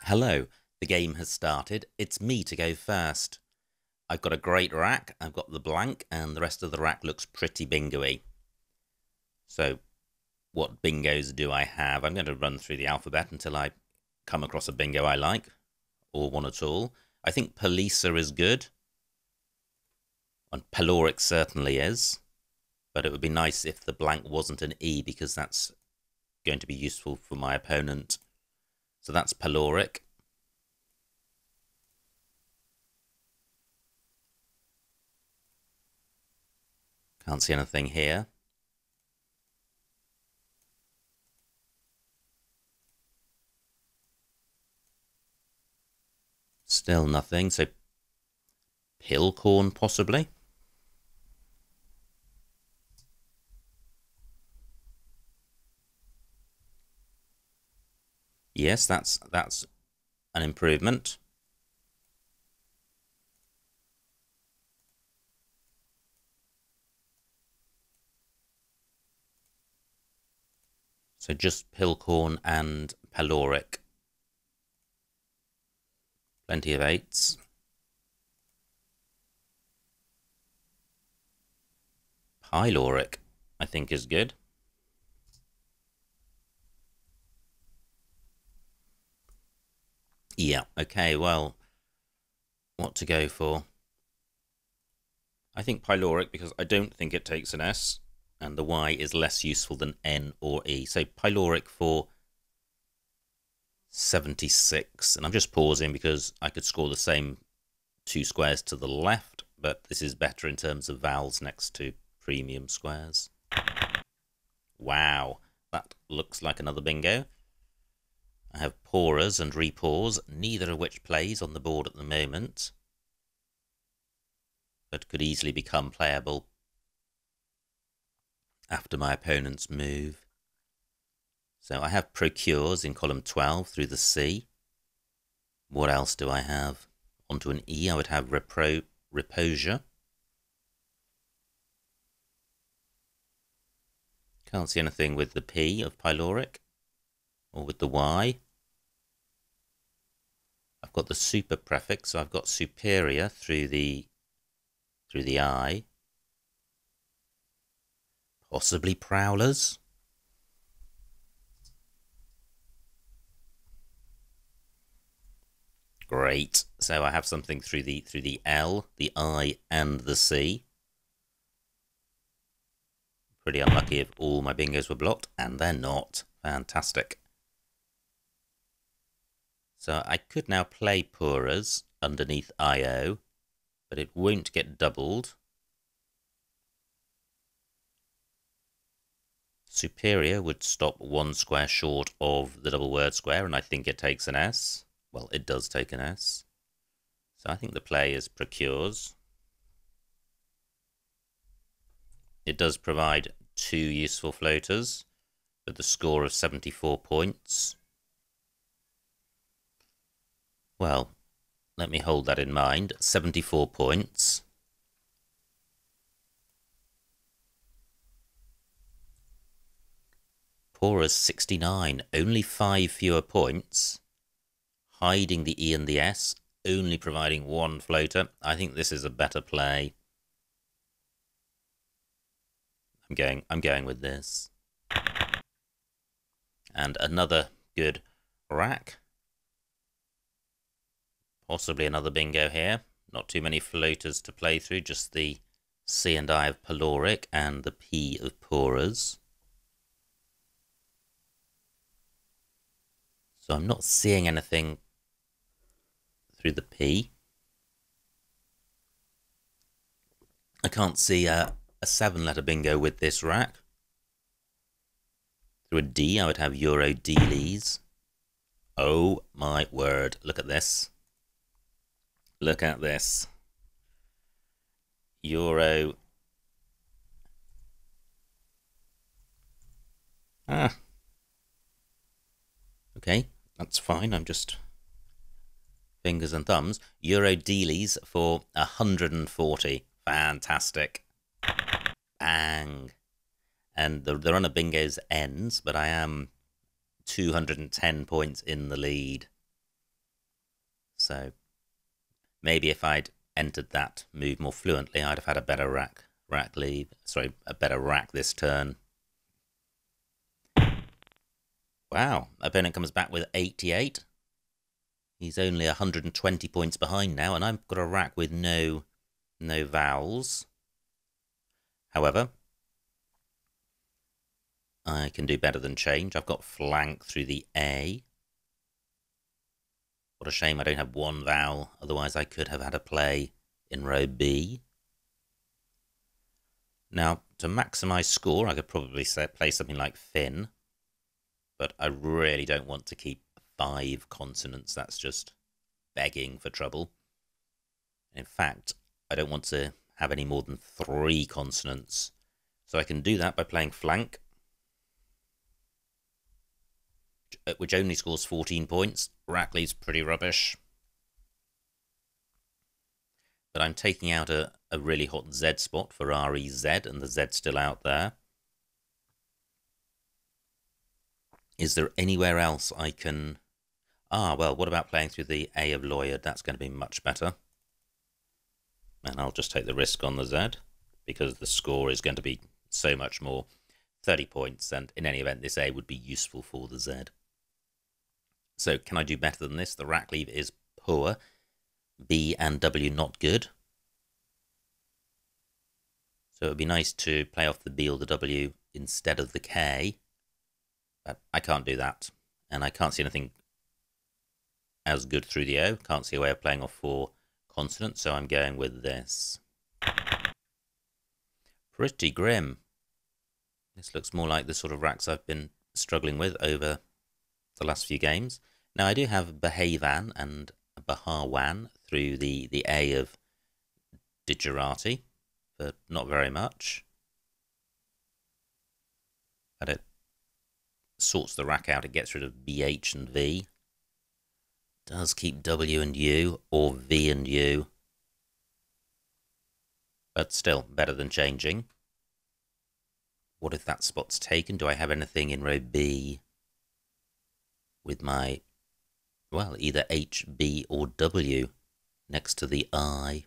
Hello, the game has started. It's me to go first. I've got a great rack, I've got the blank, and the rest of the rack looks pretty bingo-y. So, what bingos do I have? I'm going to run through the alphabet until I come across a bingo I like, or one at all. I think Polisa is good, and Peloric certainly is, but it would be nice if the blank wasn't an E, because that's going to be useful for my opponent. So that's Peloric. Can't see anything here. Still nothing, so Pillcorn possibly. Yes, that's an improvement. So just Pillcorn and Peloric. Plenty of eights. Pyloric, I think, is good. Yeah, okay, well, what to go for? I think Pyloric, because I don't think it takes an S, and the Y is less useful than N or E. So Pyloric for 76. And I'm just pausing because I could score the same two squares to the left, but this is better in terms of vowels next to premium squares. Wow, that looks like another bingo. I have Porers and Repause, neither of which plays on the board at the moment, but could easily become playable after my opponent's move. So I have Procures in column 12 through the C. What else do I have? Onto an E, I would have Reposure. Can't see anything with the P of Pyloric, or with the Y. I've got the super prefix, so I've got Superior through the I. Possibly Prowlers. Great. So I have something through the L, the I, and the C. Pretty unlucky if all my bingos were blocked, and they're not. Fantastic. So I could now play Porers underneath IO, but it won't get doubled. Superior would stop one square short of the double word square, and I think it takes an S. Well, it does take an S. So I think the play is Procures. It does provide two useful floaters with the score of 74 points. Well, let me hold that in mind. 74 points. Porers 69, only 5 fewer points. Hiding the E and the S, only providing one floater. I think this is a better play. I'm going with this. And another good rack. Possibly another bingo here. Not too many floaters to play through, just the C and I of Peloric and the P of Porers. So I'm not seeing anything through the P. I can't see a 7-letter bingo with this rack. Through a D, I would have Euro Dealies. Oh my word, look at this. Look at this. Euro. Okay, that's fine. I'm just fingers and thumbs. Euro Dealies for 140. Fantastic. Bang. And the run of bingos ends, but I am 210 points in the lead. So maybe if I'd entered that move more fluently, I'd have had a better rack lead. Sorry, a better rack this turn. Wow, opponent comes back with 88. He's only 120 points behind now, and I've got a rack with no vowels. However, I can do better than change. I've got flank through the A. What a shame I don't have one vowel, otherwise I could have had a play in row B. Now, to maximise score, I could probably play something like Finn, but I really don't want to keep 5 consonants. That's just begging for trouble. In fact, I don't want to have any more than 3 consonants. So I can do that by playing flank, which only scores 14 points. Rackley's pretty rubbish. But I'm taking out a really hot Z spot for REZ, and the Z's still out there. Is there anywhere else I can... well, what about playing through the A of lawyered? That's going to be much better. And I'll just take the risk on the Z, because the score is going to be so much more. 30 points, and in any event, this A would be useful for the Z. So, can I do better than this? The rack leave is poor. B and W not good. So it would be nice to play off the B or the W instead of the K. But I can't do that. And I can't see anything as good through the O. Can't see a way of playing off 4 consonants, so I'm going with this. Pretty grim. This looks more like the sort of racks I've been struggling with over the last few games. Now, I do have Behavan and Bahawan through the A of Digerati, but not very much. But it sorts the rack out. It gets rid of BH and V. Does keep W and U, or V and U. But still, better than changing. What if that spot's taken? Do I have anything in row B with my, well, either H, B, or W next to the I?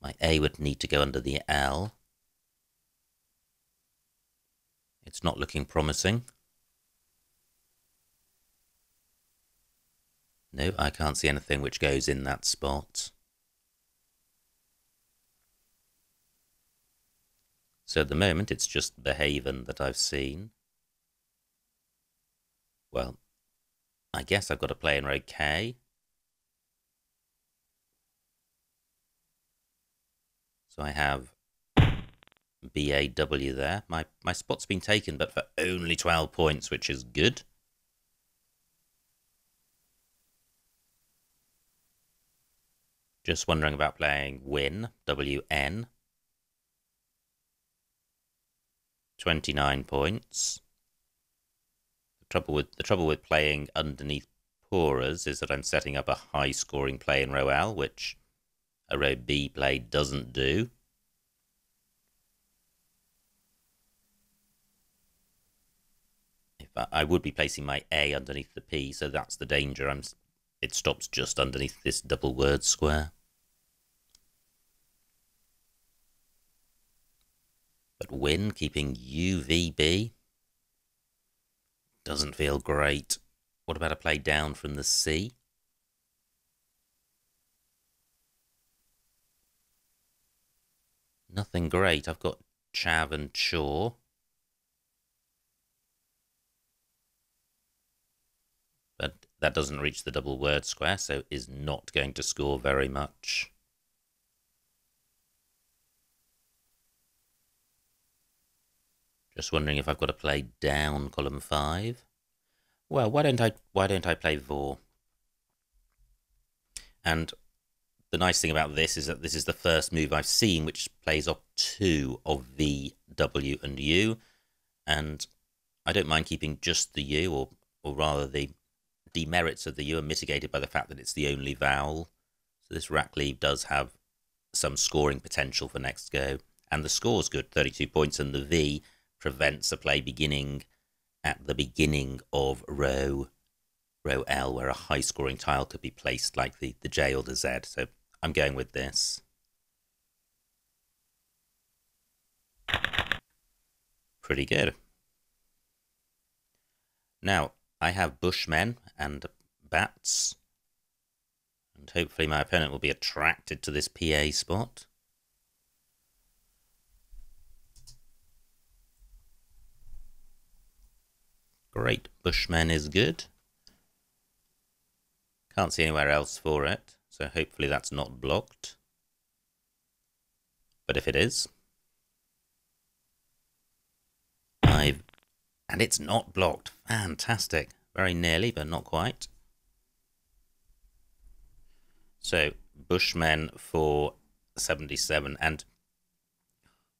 My A would need to go under the L. It's not looking promising. No, I can't see anything which goes in that spot. So at the moment, it's just Behaven that I've seen. Well, I guess I've got to play in row K. So I have BAW there. My spot's been taken, but for only 12 points, which is good. Just wondering about playing Win, WN. 29 points. The trouble with playing underneath Poras is that I'm setting up a high-scoring play in row L, which a row B play doesn't do. If I would be placing my A underneath the P, so that's the danger. It stops just underneath this double word square. But Win, keeping UVB, doesn't feel great. What about a play down from the C? Nothing great. I've got Chav and Chaw. But that doesn't reach the double word square, so is not going to score very much. Just wondering if I've got to play down column 5. Well, why don't I play Vor? And the nice thing about this is that this is the first move I've seen which plays off 2 of V, W, and U. And I don't mind keeping just the U, or rather the demerits of the U are mitigated by the fact that it's the only vowel. So this rack leave does have some scoring potential for next go. And the score's good, 32 points, and the V prevents a play beginning at the beginning of row row L where a high scoring tile could be placed like the J or the Z. So I'm going with this. Pretty good. Now, I have bushmen and bats. And hopefully my opponent will be attracted to this PA spot. Great, bushmen is good. Can't see anywhere else for it, so hopefully that's not blocked. But if it is, and it's not blocked. Fantastic. Very nearly, but not quite. So, bushmen for 77. And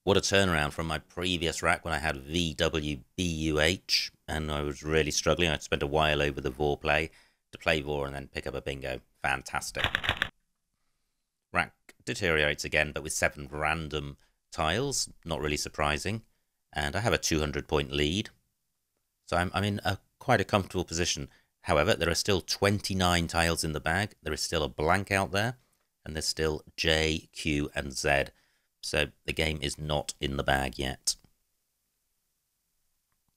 what a turnaround from my previous rack when I had VWBUH and I was really struggling. I spent a while over the Vor play to play Vor and then pick up a bingo. Fantastic. Rack deteriorates again, but with 7 random tiles. Not really surprising. And I have a 200-point lead. So I'm in quite a comfortable position. However, there are still 29 tiles in the bag. There is still a blank out there. And there's still J, Q, and Z. So the game is not in the bag yet.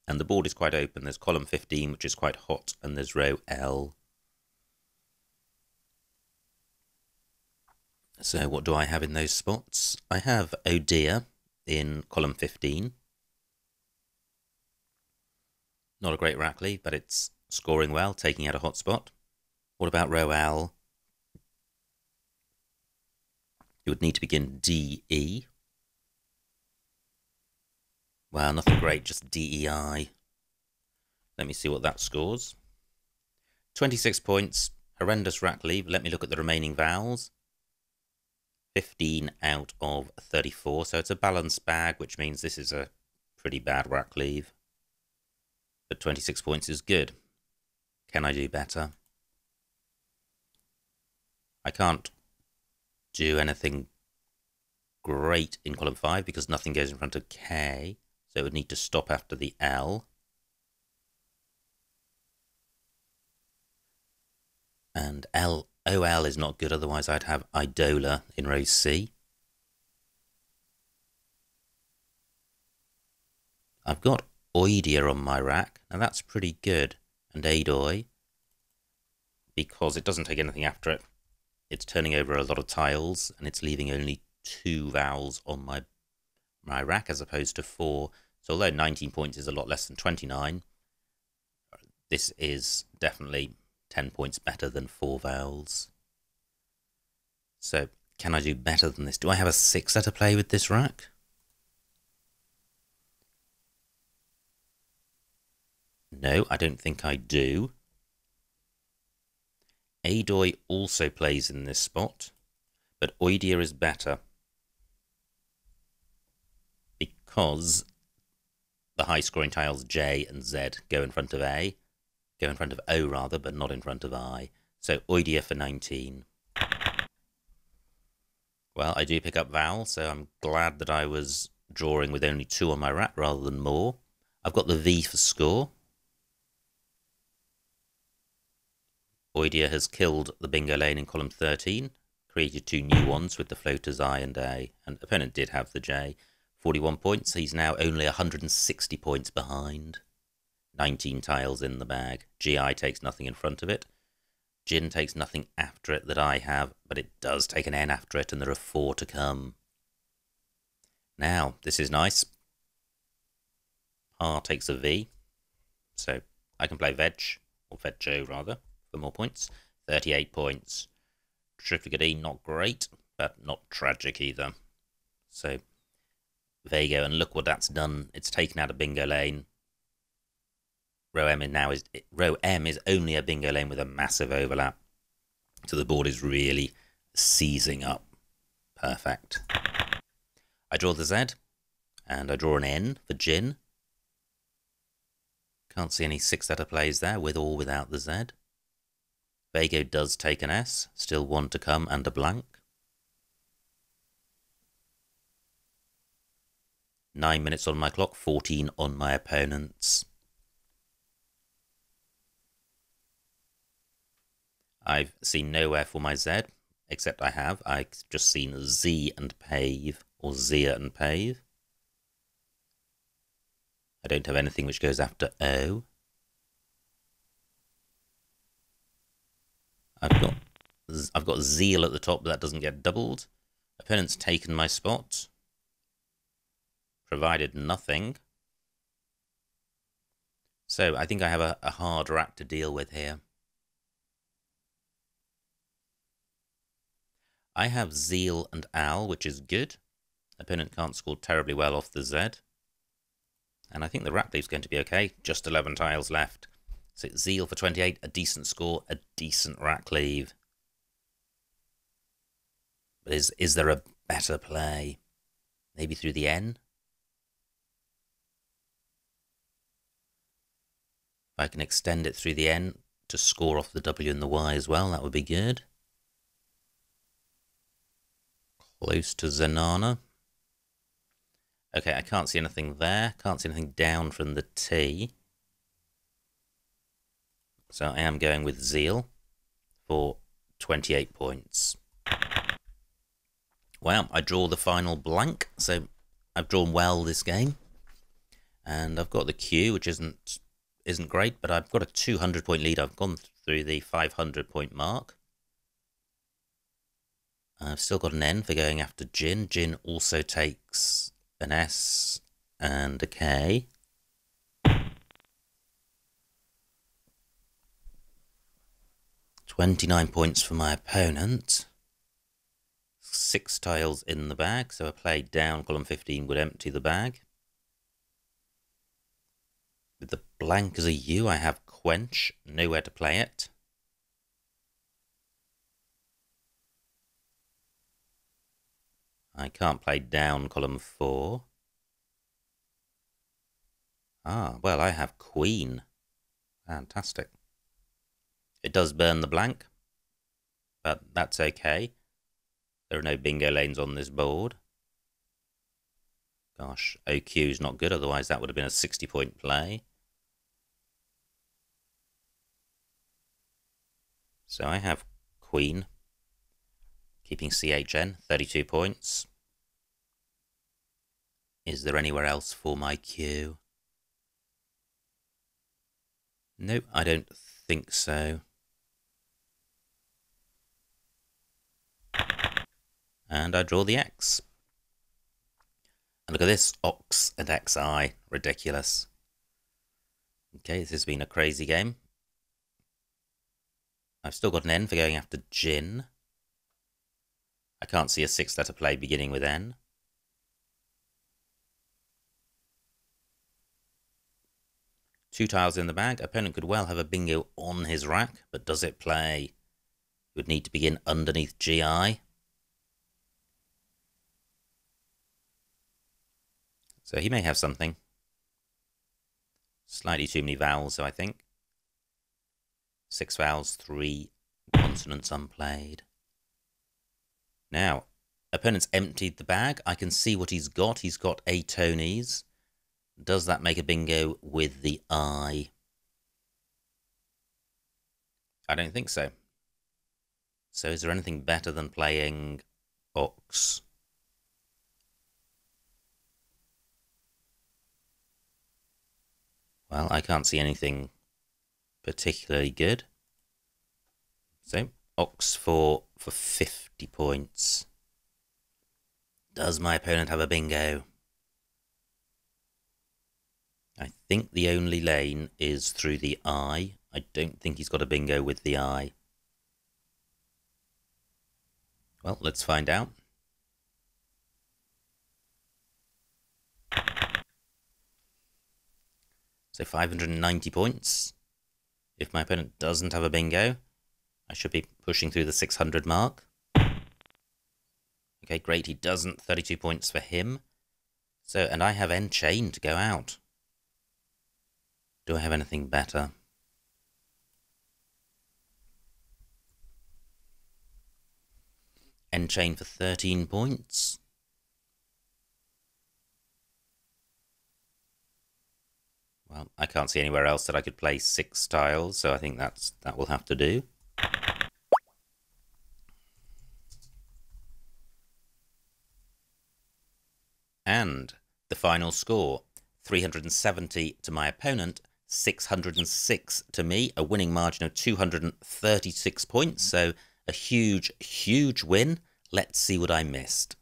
And the board is quite open. There's column 15, which is quite hot. And there's row L. So what do I have in those spots? I have Oh Dear in column 15. Not a great rack lead, but it's scoring well, taking out a hot spot. What about row L? You would need to begin DE. Well, nothing great, just DEI. Let me see what that scores. 26 points, horrendous rack lead. Let me look at the remaining vowels. 15 out of 34, so it's a balanced bag, which means this is a pretty bad rack leave. But 26 points is good. Can I do better? I can't do anything great in column 5 because nothing goes in front of K, so it would need to stop after the L. And OL is not good, otherwise I'd have Idola in row C. I've got Oidia on my rack, and that's pretty good, and Adoi, because it doesn't take anything after it. It's turning over a lot of tiles, and it's leaving only 2 vowels on my rack as opposed to 4. So although 19 points is a lot less than 29, this is definitely 10 points better than 4 vowels. So can I do better than this? Do I have a 6 to play with this rack? No, I don't think I do. Adoi also plays in this spot, but Oidia is better because the high-scoring tiles J and Z go in front of O rather, but not in front of I. So Oidia for 19. Well, I do pick up vowel, so I'm glad that I was drawing with only 2 on my rack rather than more. I've got the V for score. Oidia has killed the bingo lane in column 13, created 2 new ones with the floaters I and A, and opponent did have the J. 41 points, he's now only 160 points behind. 19 tiles in the bag. GI takes nothing in front of it. Jin takes nothing after it that I have, but it does take an N after it, and there are 4 to come. Now, this is nice. R takes a V, so I can play Veg, or Veggio rather, for more points. 38 points. Triplicate E, not great, but not tragic either. So, Vego, and look what that's done. It's taken out a bingo lane. Row M is only a bingo lane with a massive overlap. So the board is really seizing up. Perfect. I draw the Z, and I draw an N for Jin. Can't see any 6-letter plays there, with or without the Z. Vego does take an S, still 1 to come, and a blank. 9 minutes on my clock, 14 on my opponent's. I've seen nowhere for my Z, except I've just seen Z and pave, or Zia and pave. I don't have anything which goes after O. I've got zeal at the top, but that doesn't get doubled. Opponent's taken my spot. Provided nothing. So I think I have a hard rack to deal with here. I have zeal and owl, which is good. Opponent can't score terribly well off the Z. And I think the rack leave's going to be okay. Just 11 tiles left. So zeal for 28, a decent score, a decent rack leave. But is there a better play? Maybe through the N? If I can extend it through the N to score off the W and the Y as well, that would be good. Close to Zenana. Okay, I can't see anything there. Can't see anything down from the T. So I am going with Zeal for 28 points. Well, I draw the final blank. So I've drawn well this game. And I've got the Q, which isn't great, but I've got a 200-point lead. I've gone through the 500-point mark. I've still got an N for going after Jin. Jin also takes an S and a K. $29 points for my opponent. 6 tiles in the bag, so a play down column 15 would empty the bag. With the blank as a U, I have Quench, nowhere to play it. I can't play down column 4. Ah, well, I have Queen. Fantastic. It does burn the blank, but that's okay. There are no bingo lanes on this board. Gosh, OQ is not good, otherwise that would have been a 60-point play. So I have Queen, keeping CHN, 32 points. Is there anywhere else for my Q? Nope, I don't think so. And I draw the X. And look at this, Ox and XI, ridiculous. Okay, this has been a crazy game. I've still got an N for going after Jin. I can't see a 6-letter play beginning with N. Two tiles in the bag. Opponent could well have a bingo on his rack, but does it play? It would need to begin underneath GI. So he may have something. Slightly too many vowels, so I think. 6 vowels, 3 consonants unplayed. Now, opponent's emptied the bag. I can see what he's got. He's got a Tony's. Does that make a bingo with the I? I don't think so. So is there anything better than playing Ox? Well, I can't see anything particularly good. So, Ox for 50 points. Does my opponent have a bingo? I think the only lane is through the I. I don't think he's got a bingo with the I. Well, let's find out. So 590 points. If my opponent doesn't have a bingo, I should be pushing through the 600 mark. Okay, great, he doesn't. 32 points for him. So, and I have N chain to go out. Do I have anything better? N chain for 13 points. Well, I can't see anywhere else that I could play 6 tiles, so I think that will have to do. And the final score, 370 to my opponent, 606 to me, a winning margin of 236 points. So a huge, huge win. Let's see what I missed.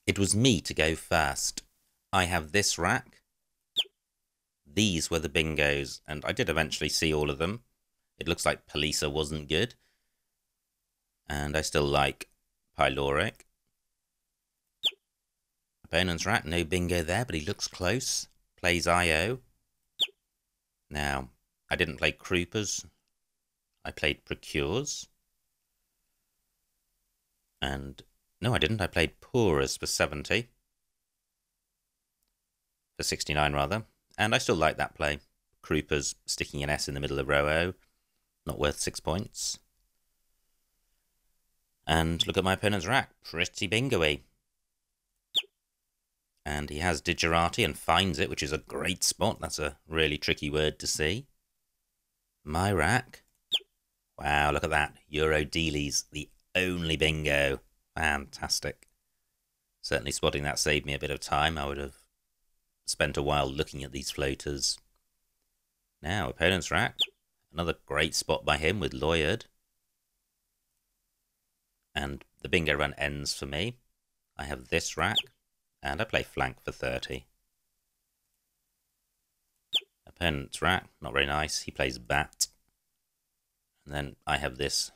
It was me to go first. I have this rack. These were the bingos, and I did eventually see all of them. It looks like Polisa wasn't good. And I still like Pyloric. Opponent's rack, no bingo there, but he looks close. Plays IO. Now, I didn't play Croupers. I played Procures. And, no I didn't, I played Pourers for 70. For 69 rather. And I still like that play. Croupers sticking an S in the middle of row O. Not worth 6 points. And look at my opponent's rack. Pretty bingo-y. And he has Digerati and finds it, which is a great spot. That's a really tricky word to see. My rack. Wow, look at that. Euro Dealies, the only bingo. Fantastic. Certainly spotting that saved me a bit of time. I would have spent a while looking at these floaters. Now, opponent's rack. Another great spot by him with Lawyered. And the bingo run ends for me. I have this rack. And I play flank for 30. Opponent's rack, not very nice. He plays bat. And then I have this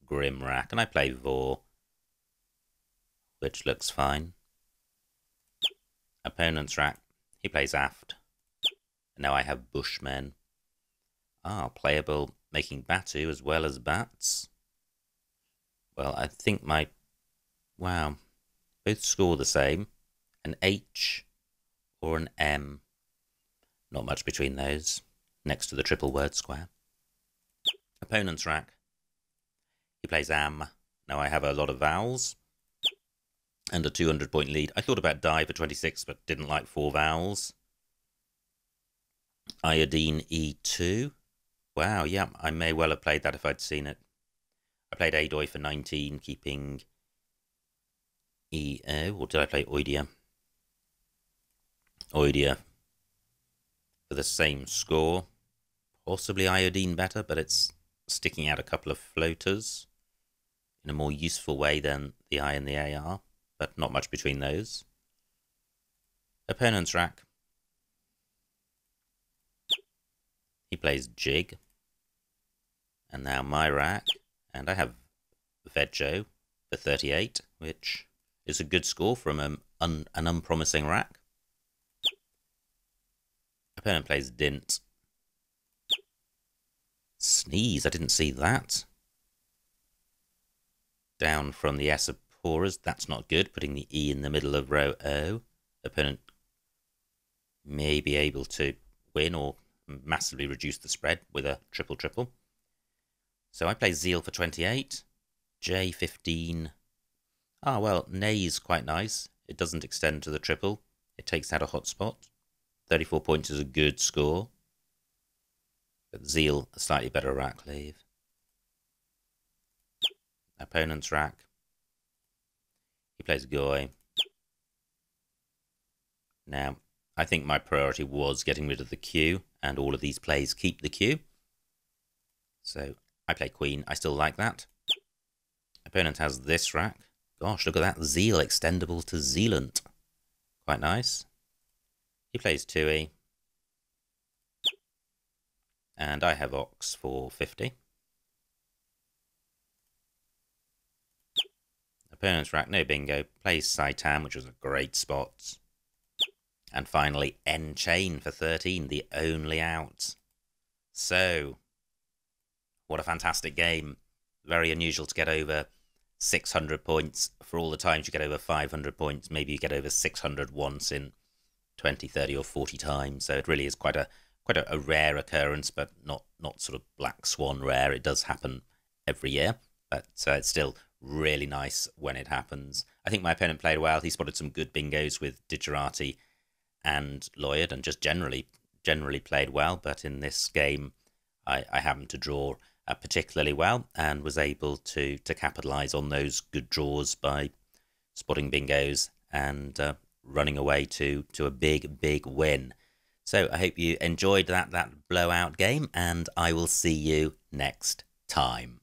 grim rack, and I play Vor, which looks fine. Opponent's rack, he plays aft. And now I have Bushmen. Ah, playable, making Batu as well as bats. Well, I think my... Wow. Both score the same. An H or an M. Not much between those. Next to the triple word square. Opponent's rack. He plays Am. Now I have a lot of vowels. And a 200-point lead. I thought about die for 26, but didn't like 4 vowels. Iodine E2. Wow, yeah, I may well have played that if I'd seen it. I played Adoy for 19, keeping EO. Or did I play Oidia? Oidia for the same score. Possibly Iodine better, but it's sticking out a couple of floaters in a more useful way than the I and the A are, but not much between those. Opponent's rack. He plays Jig. And now my rack. And I have Veggio for 38, which is a good score from an unpromising rack. Opponent plays Dint. Sneeze, I didn't see that. Down from the S of Pourers, that's not good. Putting the E in the middle of row O. Opponent may be able to win or massively reduce the spread with a triple-triple. So I play Zeal for 28. J 15. Ah, well, Nay's quite nice. It doesn't extend to the triple. It takes out a hotspot. 34 points is a good score. But Zeal, a slightly better rack leave. Opponent's rack. He plays Goy. Now, I think my priority was getting rid of the Q, and all of these plays keep the Q. So I play Queen. I still like that. Opponent has this rack. Gosh, look at that. Zeal extendable to Zealant. Quite nice. He plays 2E. And I have Ox for 50. Opponent's rack, no bingo. Plays Saitan, which was a great spot. And finally, N-Chain for 13, the only out. So, what a fantastic game. Very unusual to get over 600 points. For all the times you get over 500 points, maybe you get over 600 once in 20, 30 or 40 times. So it really is quite a rare occurrence, but not sort of black swan rare. It does happen every year, but it's still really nice when it happens. I think my opponent played well. He spotted some good bingos with Digerati and Lawyered, and just generally generally played well, but in this game I happened to draw particularly well and was able to capitalise on those good draws by spotting bingos and running away to a big win. So I hope you enjoyed that blowout game, and I will see you next time.